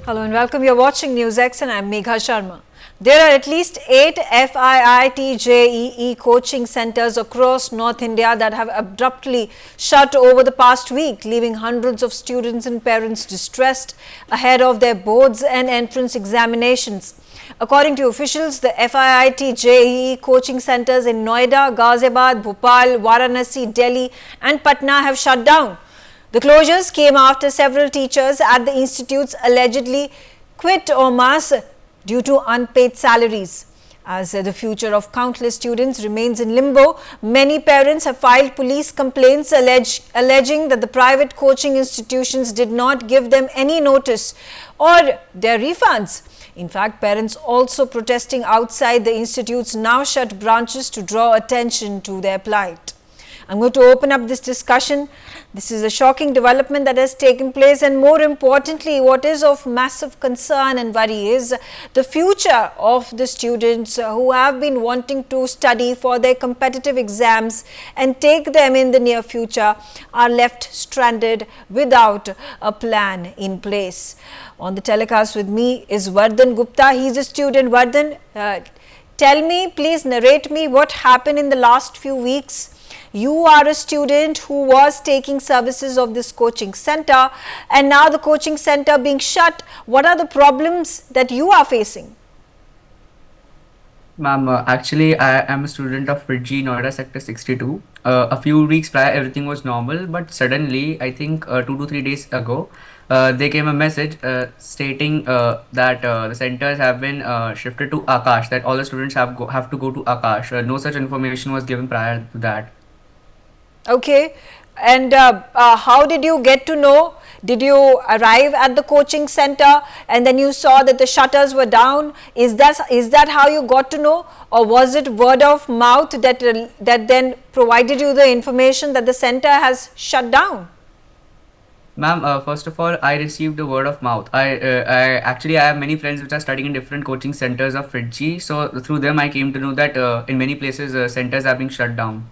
Hello and welcome. You're watching NewsX and I'm Megha Sharma. There are at least 8 FIITJEE coaching centers across North India that have abruptly shut over the past week, leaving hundreds of students and parents distressed ahead of their boards and entrance examinations. According to officials, the FIIT-JEE coaching centers in Noida, Ghaziabad, Bhopal, Varanasi, Delhi and Patna have shut down. The closures came after several teachers at the institutes allegedly quit en masse due to unpaid salaries. As the future of countless students remains in limbo, many parents have filed police complaints alleging that the private coaching institutions did not give them any notice or their refunds. In fact, parents also protesting outside the institutes now shut branches to draw attention to their plight. I'm going to open up this discussion. This is a shocking development that has taken place, and more importantly, what is of massive concern and worry is the future of the students who have been wanting to study for their competitive exams and take them in the near future are left stranded without a plan in place. On the telecast with me is Vardhan Gupta. He is a student. Vardhan, tell me, please narrate me what happened in the last few weeks. You are a student who was taking services of this coaching center, and now the coaching center being shut. What are the problems that you are facing? Ma'am, actually, I am a student of FIITJEE, Noida Sector 62. A few weeks prior, everything was normal, but suddenly, I think 2 to 3 days ago, there came a message stating that the centers have been shifted to Akash, that all the students have to go to Akash. No such information was given prior to that. Okay, and how did you get to know? Did you arrive at the coaching center and then you saw that the shutters were down? Is that how you got to know, or was it word of mouth that then provided you the information that the center has shut down? Ma'am, first of all, I received the word of mouth. I have many friends which are studying in different coaching centers of FIITJEE. So through them, I came to know that in many places centers are being shut down.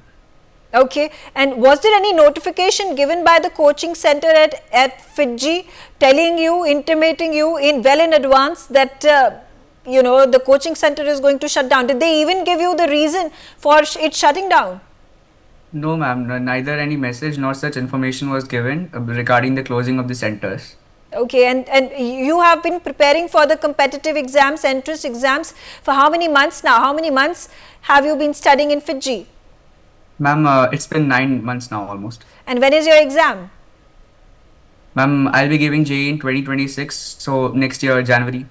Okay, and was there any notification given by the coaching center at FIITJEE telling you, intimating you well in advance that the coaching center is going to shut down? Did they even give you the reason for it shutting down? No, ma'am, neither any message nor such information was given regarding the closing of the centers. Okay, and you have been preparing for the competitive exams, entrance exams for how many months now? How many months have you been studying in FIITJEE? Ma'am, it's been 9 months now almost. And when is your exam? Ma'am, I'll be giving JEE in 2026, so next year, January.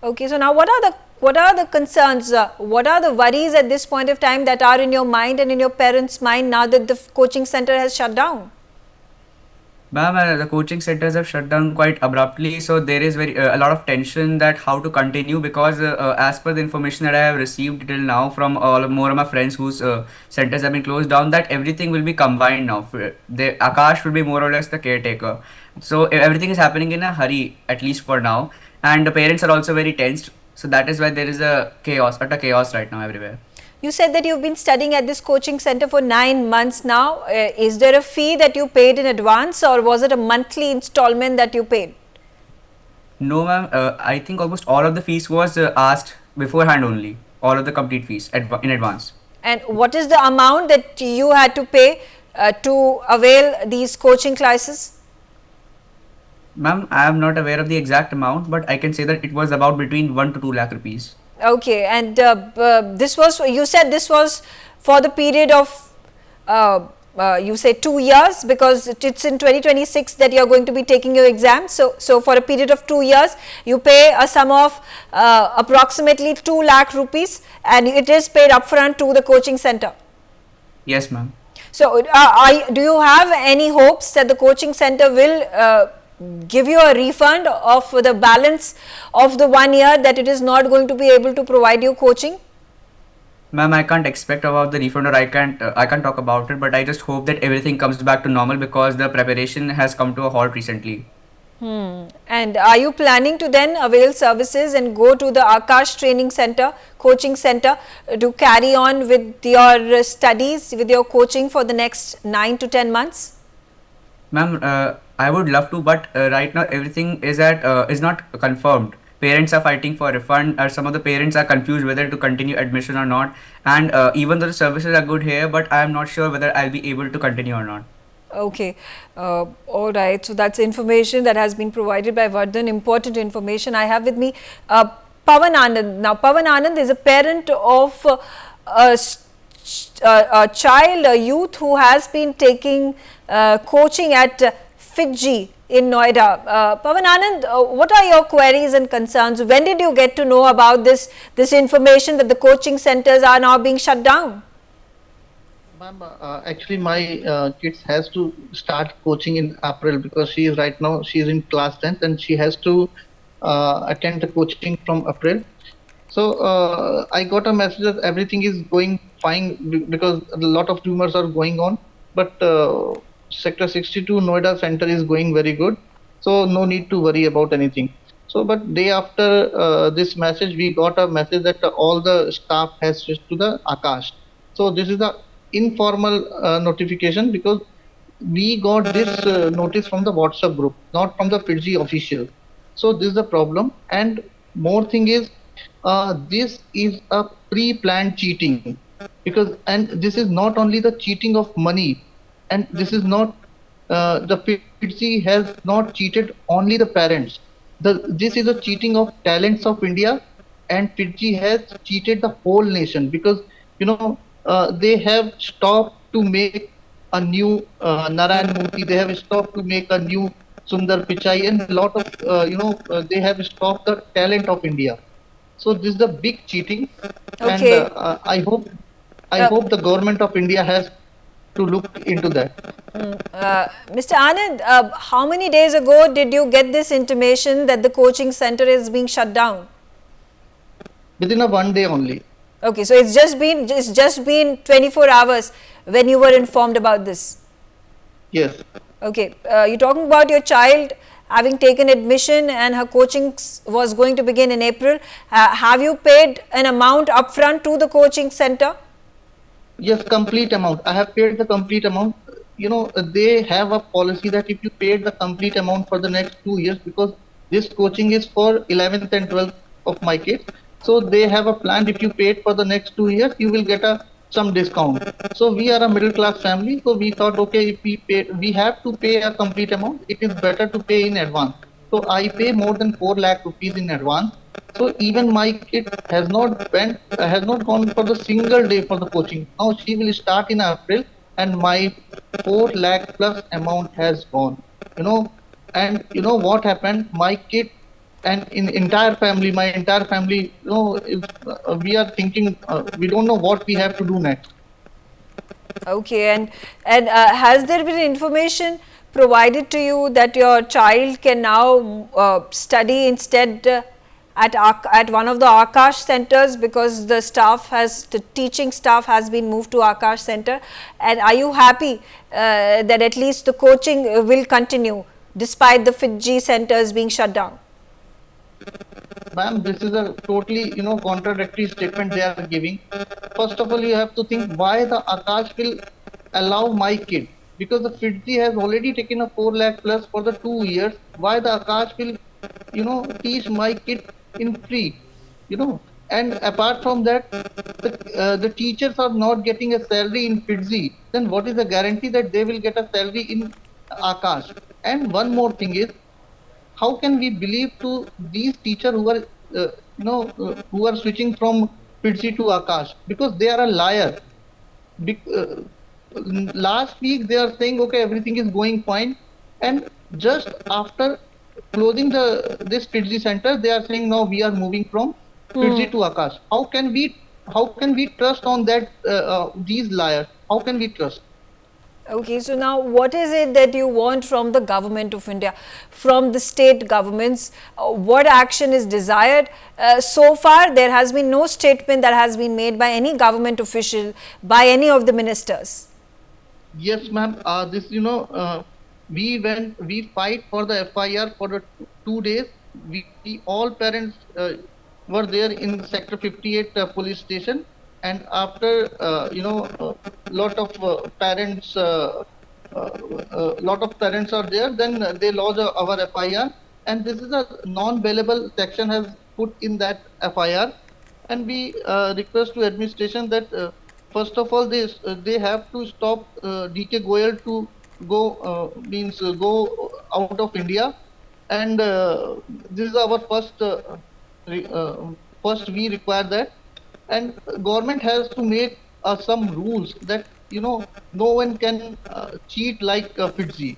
Okay, so now what are the concerns, what are the worries at this point of time that are in your mind and in your parents' mind now that the coaching center has shut down? Ma'am, the coaching centers have shut down quite abruptly, so there is a lot of tension that how to continue, because as per the information that I have received till now from more of my friends whose centers have been closed down, that everything will be combined now. Akash will be more or less the caretaker. So everything is happening in a hurry, at least for now, and the parents are also very tensed. So that is why there is a utter chaos right now everywhere. You said that you've been studying at this coaching center for 9 months now. Is there a fee that you paid in advance, or was it a monthly installment that you paid? No, ma'am. I think almost all of the fees was asked beforehand only. All of the complete fees in advance. And what is the amount that you had to pay to avail these coaching classes? Ma'am, I am not aware of the exact amount, but I can say that it was about between 1 to 2 lakh rupees. Okay, and this was, you said this was for the period of you say 2 years, because it's in 2026 that you're going to be taking your exam. So for a period of 2 years, you pay a sum of approximately 2 lakh rupees, and it is paid upfront to the coaching center. Yes, ma'am. So do you have any hopes that the coaching center will give you a refund of the balance of the 1 year that it is not going to be able to provide you coaching? Ma'am, I can't expect about the refund, or I can't talk about it, but I just hope that everything comes back to normal, because the preparation has come to a halt recently. And are you planning to then avail services and go to the Akash training center, coaching center, to carry on with your studies, with your coaching for the next 9 to 10 months? Ma'am, I would love to, but right now everything is not confirmed. Parents are fighting for refund, or some of the parents are confused whether to continue admission or not. And even though the services are good here, but I am not sure whether I'll be able to continue or not. Okay, all right. So that's information that has been provided by Vardhan. Important information. I have with me Pavan Anand. Now, Pavan Anand is a parent of a child, a youth who has been taking coaching at FIITJEE in Noida. Pavan Anand, what are your queries and concerns? When did you get to know about this information that the coaching centers are now being shut down? Ma'am, actually, my kids has to start coaching in April because she is right now she is in class 10th and she has to attend the coaching from April. So I got a message that everything is going fine because a lot of rumors are going on, but Sector 62 Noida Center is going very good, so no need to worry about anything. So, but day after this message, we got a message that all the staff has switched to the Akash. So this is the informal notification because we got this notice from the WhatsApp group, not from the FIITJEE official. So this is the problem. And more thing is, this is a pre-planned cheating because, and this is not only the cheating of money, and this is not the FIITJEE has not cheated only the parents. This is a cheating of talents of India, and FIITJEE has cheated the whole nation because they have stopped to make a new Narayan Murthy. They have stopped to make a new Sundar Pichai, and a lot of they have stopped the talent of India. So this is a big cheating, and Okay. I hope the government of India has to look into that. Mr. Anand, how many days ago did you get this intimation that the coaching center is being shut down? Within a 1 day only. Okay, so it's just been 24 hours when you were informed about this. Yes. Okay, you're talking about your child having taken admission and her coaching was going to begin in April. Have you paid an amount upfront to the coaching center? Yes, complete amount. I have paid the complete amount. They have a policy that if you paid the complete amount for the next 2 years, because this coaching is for 11th and 12th of my kids. So they have a plan. If you paid for the next 2 years, you will get some discount. So we are a middle class family. So we thought, okay, if we have to pay a complete amount. It is better to pay in advance. So I pay more than 4 lakh rupees in advance. So even my kid has not gone for the single day for the coaching. Now she will start in April, and my 4 lakh plus amount has gone. And what happened? My kid and my entire family, we are thinking, we don't know what we have to do next. Okay, and has there been information provided to you that your child can now study instead at one of the Akash centers because the teaching staff has been moved to Akash center, and are you happy that at least the coaching will continue despite the FIITJEE centers being shut down? Ma'am, this is a totally, contradictory statement they are giving. First of all, you have to think why the Akash will allow my kid, because the FIITJEE has already taken a 4 lakh plus for the 2 years. Why the Akash will, teach my kid in free, And apart from that, the teachers are not getting a salary in FIITJEE. Then what is the guarantee that they will get a salary in Akash? And one more thing is, how can we believe to these teachers who are who are switching from FIITJEE to Akash, because they are a liar. Last week they are saying, okay, everything is going fine, and just after closing this FIITJEE center, they are saying, no, we are moving from FIITJEE to Akash. How can we trust on that, these liars? How can we trust? Okay, so now what is it that you want from the government of India, from the state governments? What action is desired? So far, there has been no statement that has been made by any government official, by any of the ministers. Yes, ma'am. We fight for the FIR for the 2 days. We all parents were there in Sector 58 police station. And after, lot of parents lot of parents are there, then they lodge our FIR, and this is a non-bailable section has put in that FIR, and we request to administration that first of all they have to stop DK Goyal to go go out of India, and this is our re, uh, first we require that, and government has to make some rules that no one can cheat like FIITJEE.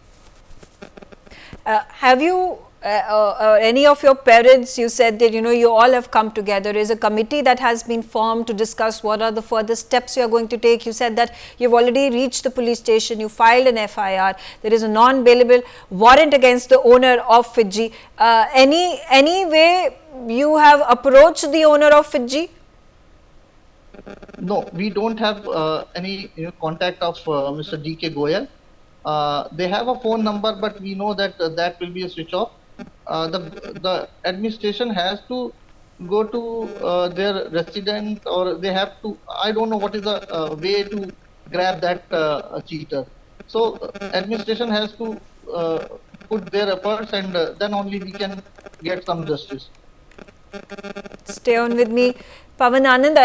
Have you, any of your parents, you said that, you all have come together. Is a committee that has been formed to discuss what are the further steps you are going to take? You said that you've already reached the police station, you filed an FIR, there is a non-bailable warrant against the owner of FIITJEE. Any way you have approached the owner of FIITJEE? No, we don't have any contact of Mr. DK Goyal. They have a phone number, but we know that that will be a switch off. The administration has to go to their resident, or they have to. I don't know what is the way to grab that cheater. So administration has to put their efforts, and then only we can get some justice. Stay on with me, Pavan Anand.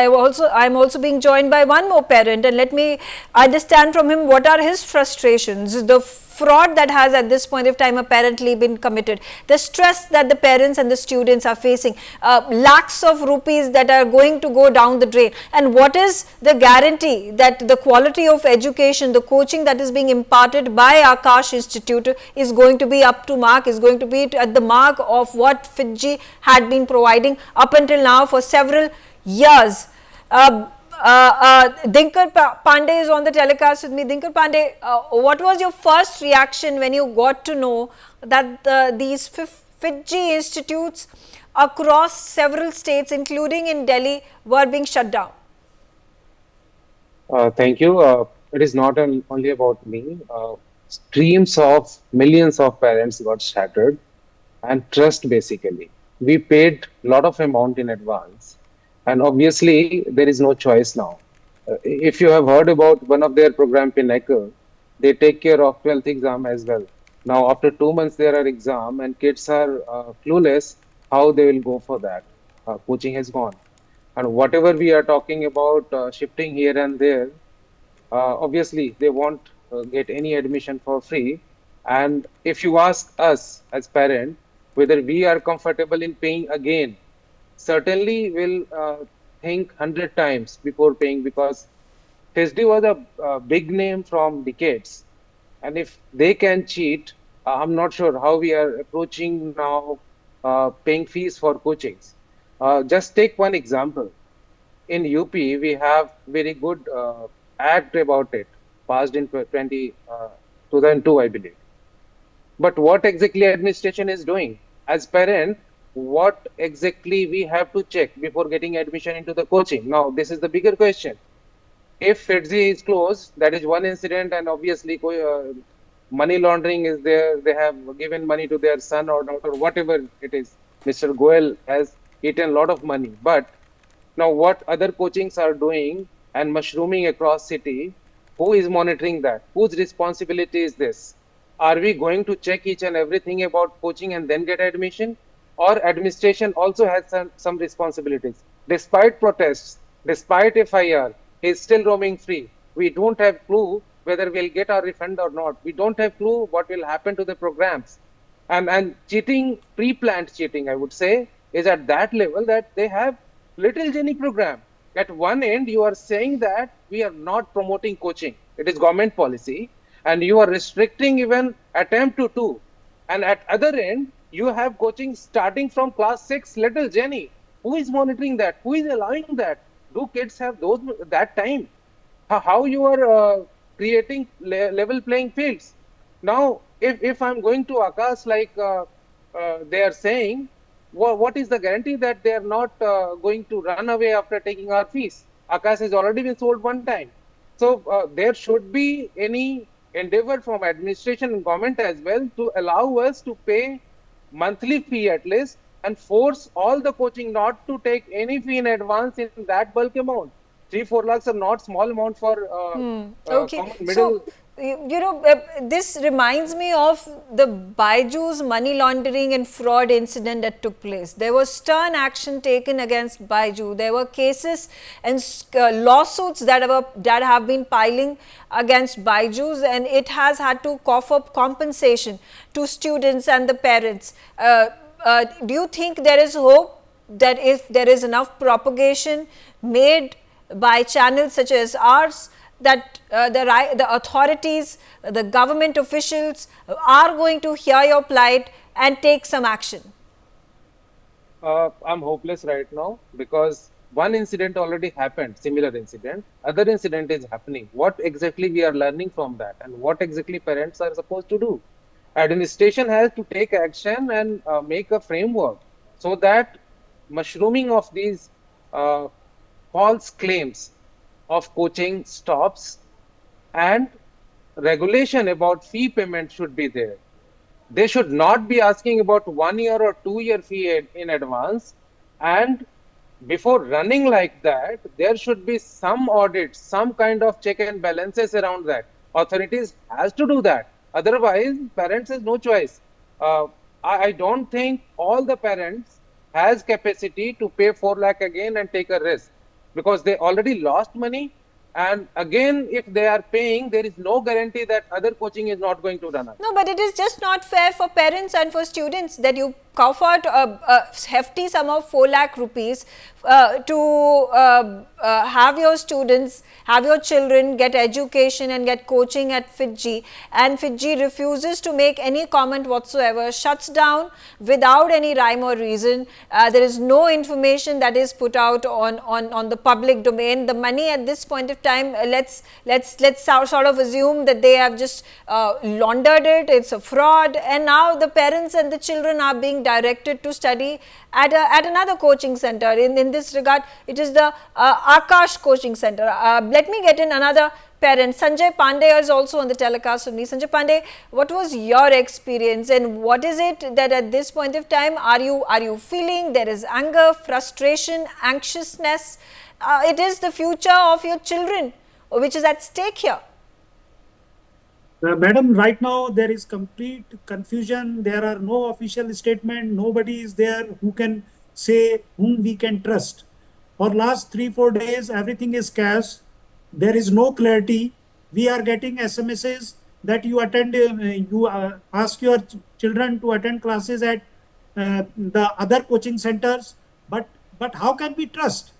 I'm also being joined by one more parent, and let me understand from him what are his frustrations. The fraud that has at this point of time apparently been committed, the stress that the parents and the students are facing, lakhs of rupees that are going to go down the drain, and what is the guarantee that the quality of education, the coaching that is being imparted by Akash Institute is going to be up to mark, is going to be at the mark of what FIITJEE had been providing up until now for several years. Dinkar Pandey is on the telecast with me. Dinkar Pandey, what was your first reaction when you got to know that these FIITJEE institutes across several states, including in Delhi, were being shut down? Thank you. It is not only about me. Streams of millions of parents got shattered, and trust basically. We paid a lot of amount in advance, and obviously there is no choice now. If you have heard about one of their program, Pinnacle, they take care of 12th exam as well. Now after 2 months there are exam, and kids are clueless how they will go for that. Coaching has gone, and whatever we are talking about shifting here and there, obviously they won't get any admission for free. And if you ask us as parent whether we are comfortable in paying again, certainly we'll think 100 times before paying, because FIITJEE was a big name from decades, and if they can cheat, I'm not sure how we are approaching now paying fees for coachings. Just take one example. In UP, we have very good act about it, passed in 2002, I believe. But what exactly administration is doing? As parent, what exactly we have to check before getting admission into the coaching? Now, this is the bigger question. If FIITJEE is closed, that is one incident, and obviously money laundering is there. They have given money to their son or daughter, whatever it is. Mr. Goel has eaten a lot of money. But now what other coachings are doing and mushrooming across city, who is monitoring that? Whose responsibility is this? Are we going to check each and everything about coaching and then get admission? Or administration also has some responsibilities? Despite protests, despite FIR, he is still roaming free. We don't have clue whether we'll get our refund or not. We don't have clue what will happen to the programs. And cheating, pre-planned cheating, I would say, is at that level that they have Little Jenny program. At one end, you are saying that we are not promoting coaching. It is government policy, and you are restricting even attempt to do. And at other end, you have coaching starting from class 6, Little Jenny. Who is monitoring that? Who is allowing that? Do kids have that time? How you are creating level playing fields? Now, if I'm going to Akash like they are saying, what is the guarantee that they are not going to run away after taking our fees? Akash has already been sold one time. So there should be any endeavor from administration and government as well to allow us to pay monthly fee at least, and force all the coaching not to take any fee in advance in that bulk amount. 3-4 lakhs are not small amount for Okay. middle. this reminds me of the Byju's money laundering and fraud incident that took place. There was stern action taken against Byju. There were cases and lawsuits that have been piling against Byju's, and it has had to cough up compensation to students and the parents. Do you think there is hope that if there is enough propagation made by channels such as ours, that the authorities, the government officials are going to hear your plight and take some action? I'm hopeless right now because one incident already happened, similar incident. Other incident is happening. What exactly we are learning from that, and what exactly parents are supposed to do? Administration has to take action and make a framework so that mushrooming of these false claims of coaching stops, and regulation about fee payment should be there. They should not be asking about 1 year or 2 year fee in advance, and before running like that, there should be some audit, some kind of check and balances around that. Authorities has to do that. Otherwise, parents has no choice. I don't think all the parents has capacity to pay 4 lakh again and take a risk, because they already lost money. And again, if they are paying, there is no guarantee that other coaching is not going to run out. No, but it is just not fair for parents and for students that you cough out a hefty sum of 4 lakh rupees to have your students, have your children get education and get coaching at FIITJEE, and FIITJEE refuses to make any comment whatsoever, shuts down without any rhyme or reason. There is no information that is put out on the public domain. The money at this point of time, let's sort of assume that they have just laundered it, it's a fraud, and now the parents and the children are being directed to study at another coaching center. In this regard, it is the Akash coaching center. Let me get in another parent. Sanjay Pandey is also on the telecast with me. Sanjay Pandey, what was your experience, and what is it that at this point of time are you feeling? There is anger, frustration, anxiousness. It is the future of your children which is at stake here. Madam, right now there is complete confusion. There are no official statement. Nobody is there who can say whom we can trust. For last 3-4 days, everything is chaos. There is no clarity. We are getting SMSs that you attend, ask your children to attend classes at the other coaching centers. But how can we trust?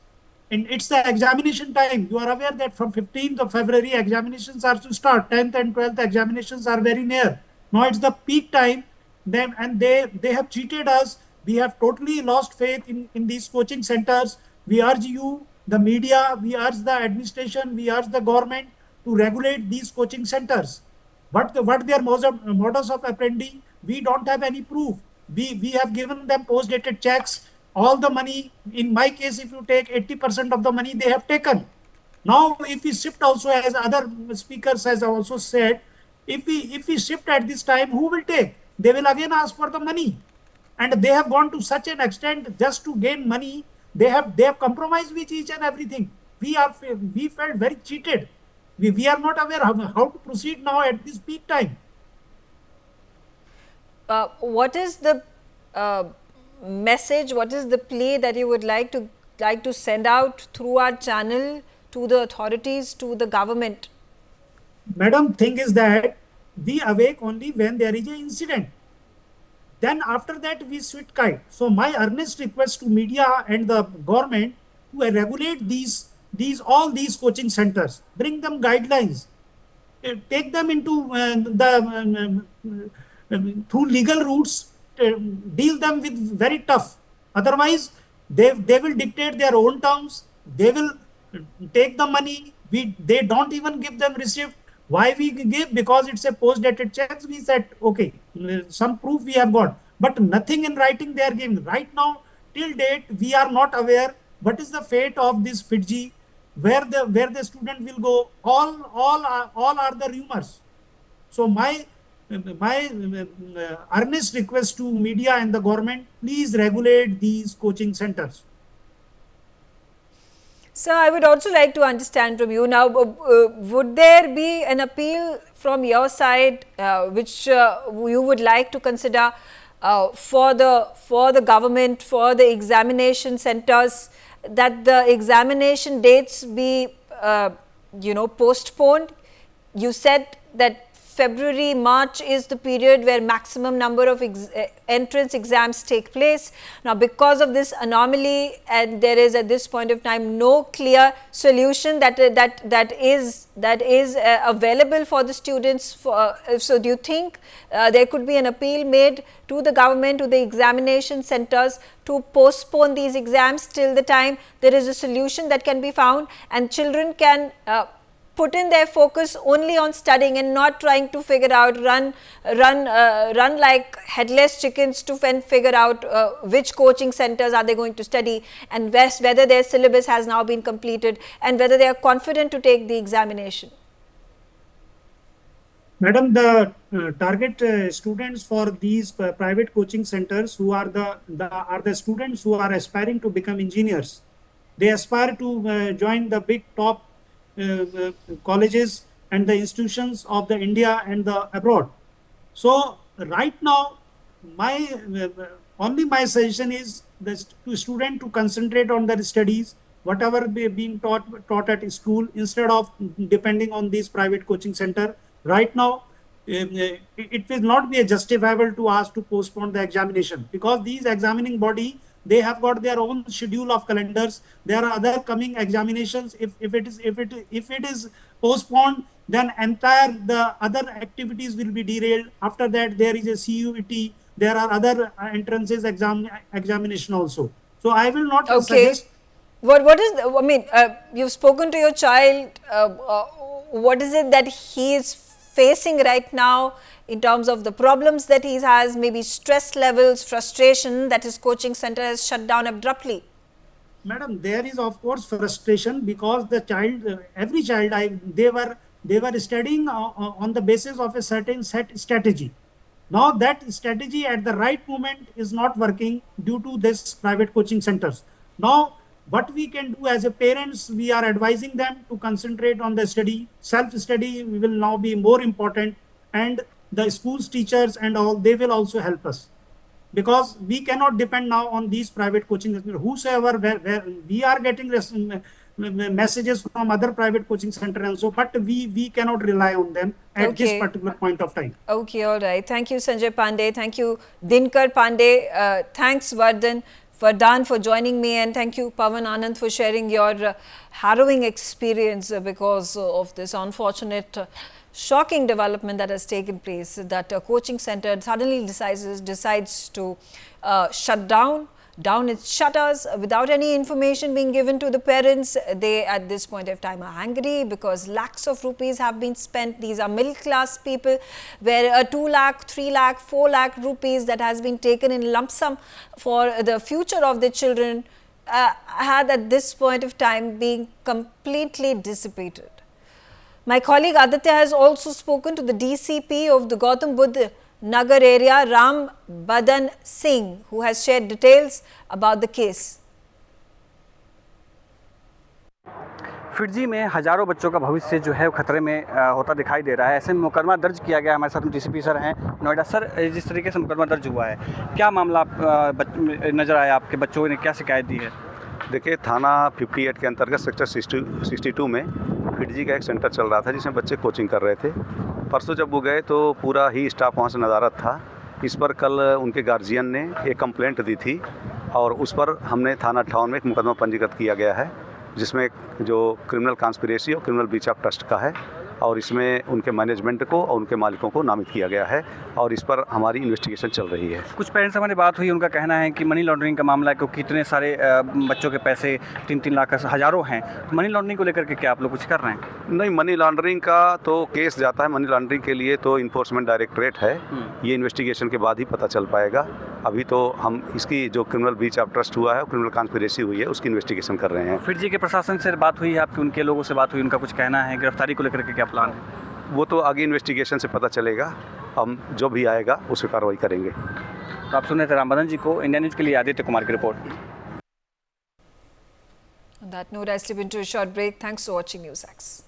And it's the examination time. You are aware that from 15th of February, examinations are to start. 10th and 12th examinations are very near. Now it's the peak time. And they have cheated us. We have totally lost faith in these coaching centers. We urge you, the media, we urge the administration, we urge the government to regulate these coaching centers. What their modus of operandi, we don't have any proof. We have given them post-dated checks. All the money, in my case, if you take 80% of the money, they have taken. Now, if we shift also, as other speakers has also said, if we shift at this time, who will take? They will again ask for the money. And they have gone to such an extent just to gain money. They have compromised with each and everything. We felt very cheated. We are not aware how to proceed now at this peak time. What is the message, what is the plea that you would like to send out through our channel to the authorities, to the government? Madam, thing is that we awake only when there is an incident. Then after that we sweet kite. So my earnest request to media and the government to regulate all these coaching centers, bring them guidelines, take them into through legal routes, deal them with very tough. Otherwise, they will dictate their own terms. They will take the money. They don't even give them receipt. Why we give? Because it's a post-dated checks. We said, okay, some proof we have got, but nothing in writing they are giving. Right now, till date, we are not aware what is the fate of this FIITJEE, where the student will go. All are the rumors. So my earnest request to media and the government, please regulate these coaching centers. So I would also like to understand from you now, would there be an appeal from your side which you would like to consider for the government, for the examination centers, that the examination dates be postponed? You said that February, March is the period where maximum number of entrance exams take place. Now, because of this anomaly, and there is at this point of time no clear solution that is available for the students. So, do you think there could be an appeal made to the government, to the examination centers, to postpone these exams till the time there is a solution that can be found, and children can put in their focus only on studying and not trying to figure out, run like headless chickens to figure out which coaching centers are they going to study, and whether their syllabus has now been completed, and whether they are confident to take the examination? Madam, the target students for these private coaching centers who are the students who are aspiring to become engineers. They aspire to join the big top colleges and the institutions of the India and the abroad. So right now, only my suggestion is the student to concentrate on their studies, whatever being taught at school, instead of depending on these private coaching center. Right now, it will not be justifiable to ask to postpone the examination, because these examining body, they have got their own schedule of calendars. There are other coming examinations. If it is postponed, then the other activities will be derailed. After that, there is a CUET. There are other entrances examination also. So I will not suggest. What is you've spoken to your child. What is it that he is facing right now in terms of the problems that he has, maybe stress levels, frustration that his coaching center has shut down abruptly? Madam, there is of course frustration, because the child, every child, they were studying on the basis of a certain set strategy. Now that strategy at the right moment is not working due to this private coaching centers. Now, what we can do as a parents, we are advising them to concentrate on the study. Self-study will now be more important, and the school's teachers and all, they will also help us, because we cannot depend now on these private coaching centers. Whosoever, where we are getting messages from other private coaching center also, but we cannot rely on them at this particular point of time. Okay, all right. Thank you, Sanjay Pandey. Thank you, Dinkar Pandey. Thanks, Vardhan for joining me, and thank you, Pawan Anand, for sharing your harrowing experience because of this unfortunate shocking development that has taken place, that a coaching center suddenly decides to shut down its shutters without any information being given to the parents. They at this point of time are angry because lakhs of rupees have been spent. These are middle class people, where 2 lakh, 3 lakh, 4 lakh rupees that has been taken in lump sum for the future of the children had at this point of time being completely dissipated. My colleague Aditya has also spoken to the DCP of the Gautam Buddha Nagar area, Ram Badan Singh, who has shared details about the case. FIITJEE में हज़ारों बच्चों का भविष्य जो है वो खतरे में होता दिखाई दे रहा है। ऐसे में मुकदमा दर्ज किया गया। हमारे साथ डीसीपी सर हैं नोएडा। सर, जिस तरीके से मुकदमा दर्ज हुआ है, क्या मामला नज़र आया? आपके बच्चों ने क्या शिकायत दी है? देखिए, थाना 58 के अंतर्गत सेक्टर 62 में FIITJEE का एक सेंटर चल रहा था जिसमें बच्चे कोचिंग कर रहे थे। परसों जब वो गए तो पूरा ही स्टाफ वहाँ से नदारद था। इस पर कल उनके गार्जियन ने एक कंप्लेंट दी थी और उस पर हमने थाना 58 में एक मुकदमा पंजीकृत किया गया है, जिसमें जो क्रिमिनल कॉन्स्पिरेसी और क्रिमिनल ब्रीच ऑफ ट्रस्ट का है, और इसमें उनके मैनेजमेंट को और उनके मालिकों को नामित किया गया है और इस पर हमारी इन्वेस्टिगेशन चल रही है। कुछ पेरेंट्स से हमारी बात हुई, उनका कहना है कि मनी लॉन्ड्रिंग का मामला है, क्योंकि इतने सारे बच्चों के पैसे 3-3 लाख हज़ारों हैं। तो मनी लॉन्ड्रिंग को लेकर के क्या आप लोग कुछ कर रहे हैं? नहीं, मनी लॉन्ड्रिंग का तो केस जाता है। मनी लॉन्ड्रिंग के लिए तो इन्फोर्समेंट डायरेक्टरेट है, ये इन्वेस्टिगेशन के बाद ही पता चल पाएगा। अभी तो हम इसकी जो क्रिमिनल ब्रीच ऑफ ट्रस्ट हुआ है और क्रिमिनल कॉन्स्पिरेसी हुई है उसकी इन्वेस्टिगेशन कर रहे हैं। FIITJEE के प्रशासन से बात हुई है आपकी? उनके लोगों से बात हुई, उनका कुछ कहना है? गिरफ्तारी को लेकर के क्या प्लान है? वो तो आगे इन्वेस्टिगेशन से पता चलेगा, हम जो भी आएगा उस पर कार्रवाई करेंगे। तो आप सुन रहे थे राम बदन जी को। इंडिया न्यूज़ के लिए आदित्य कुमार की report. On that note, I slip into a short break. Thanks for watching NewsX.